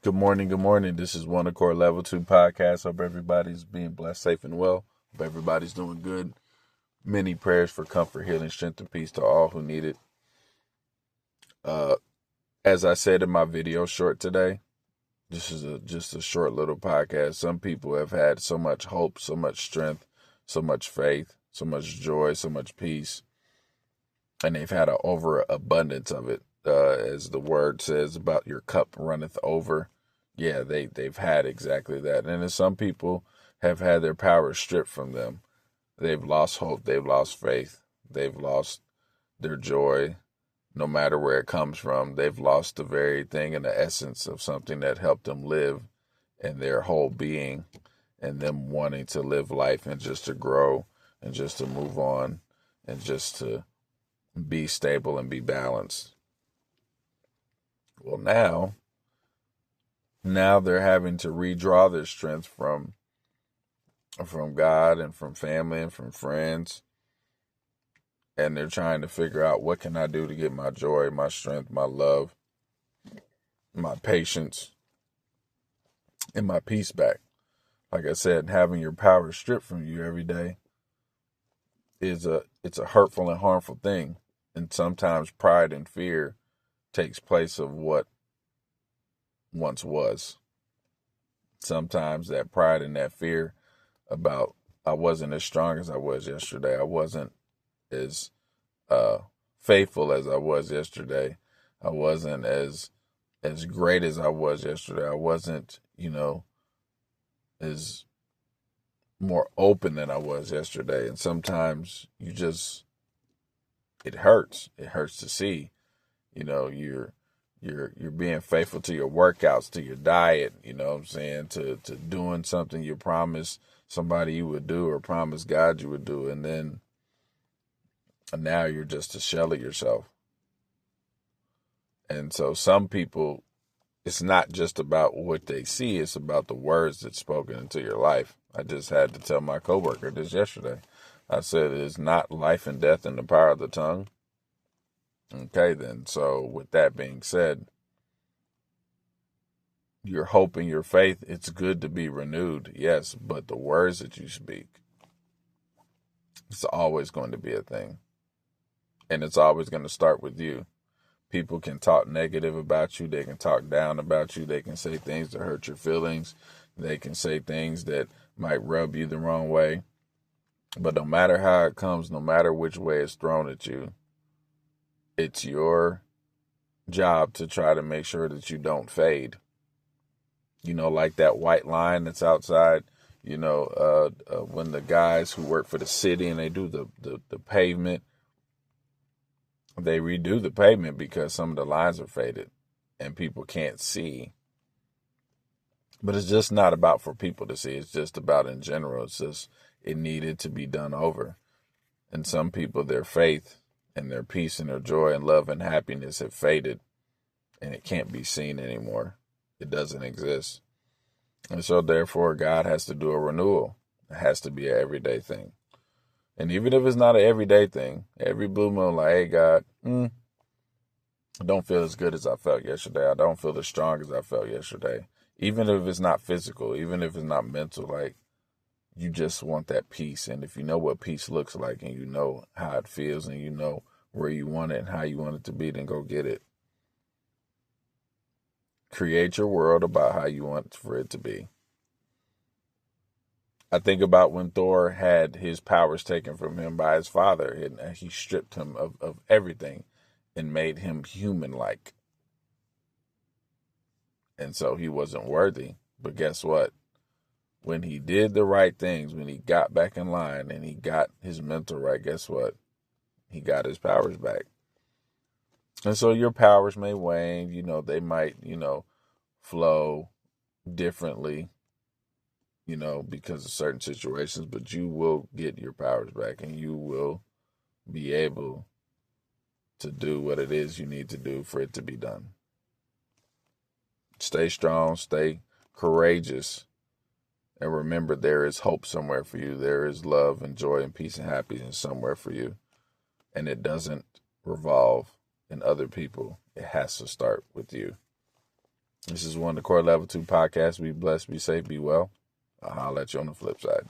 Good morning. Good morning. This is One Accord Level 2 podcast. Hope everybody's being blessed, safe, and well. Hope everybody's doing good. Many prayers for comfort, healing, strength, and peace to all who need it. As I said in my video short today, this is just a short little podcast. Some people have had so much hope, so much strength, so much faith, so much joy, so much peace, and they've had an overabundance of it. As the word says about your cup runneth over. Yeah, they've had exactly that. And then some people have had their power stripped from them. They've lost hope. They've lost faith. They've lost their joy, no matter where it comes from. They've lost the very thing and the essence of something that helped them live and their whole being and them wanting to live life and just to grow and just to move on and just to be stable and be balanced. Well, now they're having to redraw their strength from God and from family and from friends. And they're trying to figure out, what can I do to get my joy, my strength, my love, my patience, and my peace back. Like I said, having your power stripped from you every day it's a hurtful and harmful thing. And sometimes pride and fear takes place of what once was. Sometimes that pride and that fear about, I wasn't as strong as I was yesterday. I wasn't as faithful as I was yesterday. I wasn't as great as I was yesterday. I wasn't, as more open than I was yesterday. And sometimes it hurts. It hurts to see, you're being faithful to your workouts, to your diet, to doing something you promised somebody you would do or promised God you would do. And now you're just a shell of yourself. And so some people, it's not just about what they see, it's about the words that's spoken into your life. I just had to tell my coworker this yesterday. I said, it's not life and death in the power of the tongue. Okay, then. So with that being said, your hope and your faith, it's good to be renewed, yes, but the words that you speak, it's always going to be a thing. And it's always going to start with you. People can talk negative about you. They can talk down about you. They can say things that hurt your feelings. They can say things that might rub you the wrong way. But no matter how it comes, no matter which way it's thrown at you, it's your job to try to make sure that you don't fade. Like that white line that's outside, when the guys who work for the city and they do the pavement, they redo the pavement because some of the lines are faded and people can't see. But it's just not about for people to see. It's just about in general. It's just, it needed to be done over. And some people, their faith and their peace and their joy and love and happiness have faded and it can't be seen anymore. It doesn't exist. And so therefore God has to do a renewal. It has to be an everyday thing. And even if it's not an everyday thing, every blue moon, like, hey, God, I don't feel as good as I felt yesterday. I don't feel as strong as I felt yesterday. Even if it's not physical, even if it's not mental, like, you just want that peace. And if you know what peace looks like and you know how it feels and you know where you want it and how you want it to be, then go get it. Create your world about how you want for it to be. I think about when Thor had his powers taken from him by his father, and he stripped him of everything and made him human-like. And so he wasn't worthy. But guess what? When he did the right things, when he got back in line and he got his mental right, guess what? He got his powers back. And so your powers may wane, they might, flow differently, because of certain situations, but you will get your powers back and you will be able to do what it is you need to do for it to be done. Stay strong, stay courageous, and remember there is hope somewhere for you. There is love and joy and peace and happiness somewhere for you. And it doesn't revolve in other people. It has to start with you. This is one of the Core Level 2 podcasts. Be blessed, be safe, be well. I'll holler at you on the flip side.